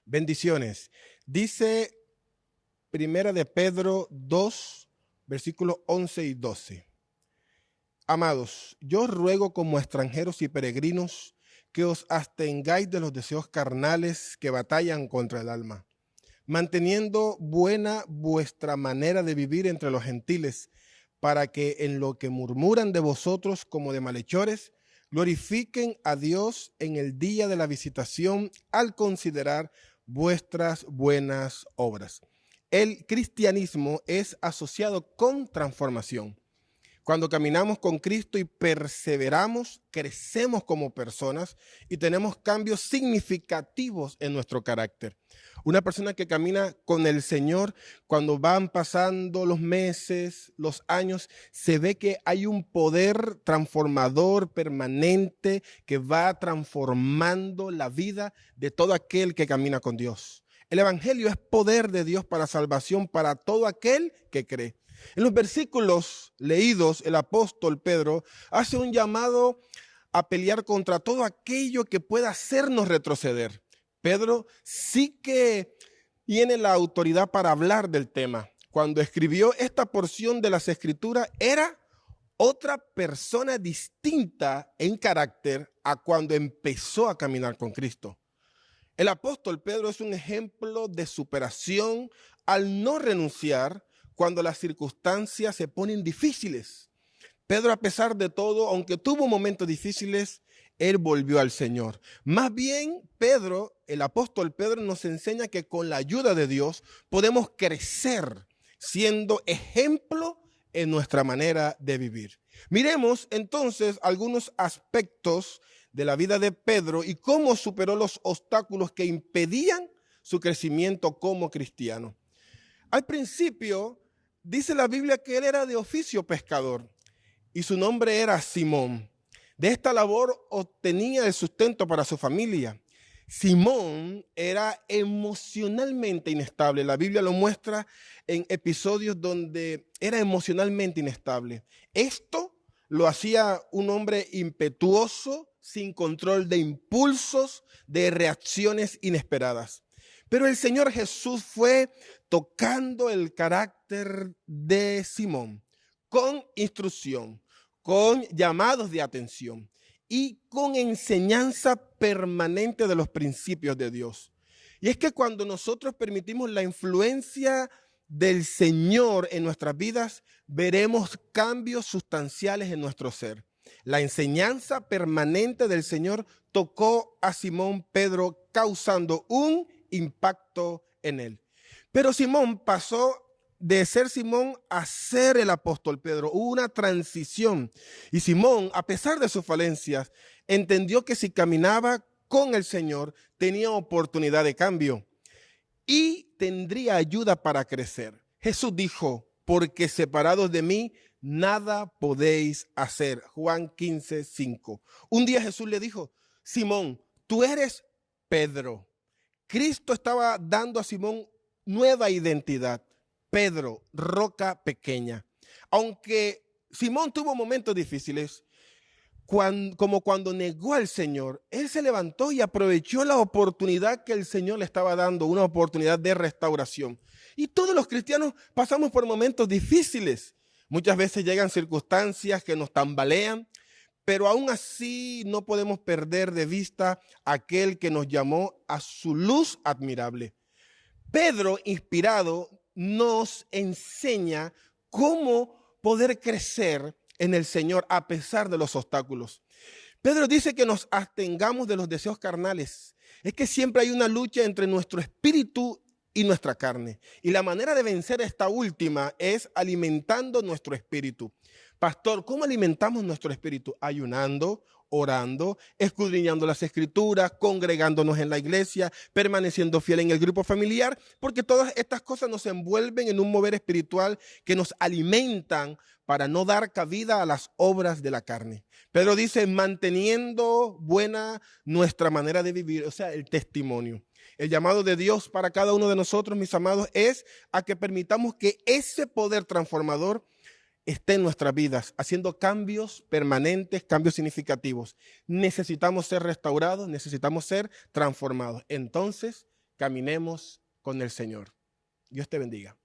Bendiciones. Dice Primera de Pedro 2, versículos 11 y 12. Amados, yo os ruego como extranjeros y peregrinos que os abstengáis de los deseos carnales que batallan contra el alma, manteniendo buena vuestra manera de vivir entre los gentiles, para que en lo que murmuran de vosotros como de malhechores, glorifiquen a Dios en el día de la visitación al considerar vuestras buenas obras. El cristianismo es asociado con transformación. Cuando caminamos con Cristo y perseveramos, crecemos como personas y tenemos cambios significativos en nuestro carácter. Una persona que camina con el Señor, cuando van pasando los meses, los años, se ve que hay un poder transformador permanente que va transformando la vida de todo aquel que camina con Dios. El evangelio es poder de Dios para salvación para todo aquel que cree. En los versículos leídos, el apóstol Pedro hace un llamado a pelear contra todo aquello que pueda hacernos retroceder. Pedro sí que tiene la autoridad para hablar del tema. Cuando escribió esta porción de las Escrituras, era otra persona distinta en carácter a cuando empezó a caminar con Cristo. El apóstol Pedro es un ejemplo de superación al no renunciar cuando las circunstancias se ponen difíciles. Pedro, a pesar de todo, aunque tuvo momentos difíciles, él volvió al Señor. Más bien, Pedro, el apóstol Pedro, nos enseña que con la ayuda de Dios podemos crecer siendo ejemplo en nuestra manera de vivir. Miremos entonces algunos aspectos de la vida de Pedro y cómo superó los obstáculos que impedían su crecimiento como cristiano. Al principio, dice la Biblia que él era de oficio pescador y su nombre era Simón. De esta labor obtenía el sustento para su familia. Simón era emocionalmente inestable. La Biblia lo muestra en episodios donde era emocionalmente inestable. Esto lo hacía un hombre impetuoso, sin control de impulsos, de reacciones inesperadas. Pero el Señor Jesús fue tocando el carácter de Simón con instrucción, con llamados de atención y con enseñanza permanente de los principios de Dios. Y es que cuando nosotros permitimos la influencia del Señor en nuestras vidas, veremos cambios sustanciales en nuestro ser. La enseñanza permanente del Señor tocó a Simón Pedro, causando un impacto en él. Pero Simón pasó de ser Simón a ser el apóstol Pedro. Hubo una transición. Y Simón, a pesar de sus falencias, entendió que si caminaba con el Señor, tenía oportunidad de cambio y tendría ayuda para crecer. Jesús dijo, porque separados de mí, nada podéis hacer. Juan 15:5. Un día Jesús le dijo, Simón, tú eres Pedro. Cristo estaba dando a Simón nueva identidad. Pedro, roca pequeña. Aunque Simón tuvo momentos difíciles, como cuando negó al Señor, él se levantó y aprovechó la oportunidad que el Señor le estaba dando, una oportunidad de restauración. Y todos los cristianos pasamos por momentos difíciles. Muchas veces llegan circunstancias que nos tambalean, pero aún así no podemos perder de vista a aquel que nos llamó a su luz admirable. Pedro, inspirado, nos enseña cómo poder crecer en el Señor a pesar de los obstáculos. Pedro dice que nos abstengamos de los deseos carnales. Es que siempre hay una lucha entre nuestro espíritu y nuestra carne. Y la manera de vencer esta última es alimentando nuestro espíritu. Pastor, ¿cómo alimentamos nuestro espíritu? Ayunando, orando, escudriñando las escrituras, congregándonos en la iglesia, permaneciendo fiel en el grupo familiar, porque todas estas cosas nos envuelven en un mover espiritual que nos alimentan para no dar cabida a las obras de la carne. Pedro dice, manteniendo buena nuestra manera de vivir, o sea, el testimonio. El llamado de Dios para cada uno de nosotros, mis amados, es a que permitamos que ese poder transformador esté en nuestras vidas, haciendo cambios permanentes, cambios significativos. Necesitamos ser restaurados, necesitamos ser transformados. Entonces, caminemos con el Señor. Dios te bendiga.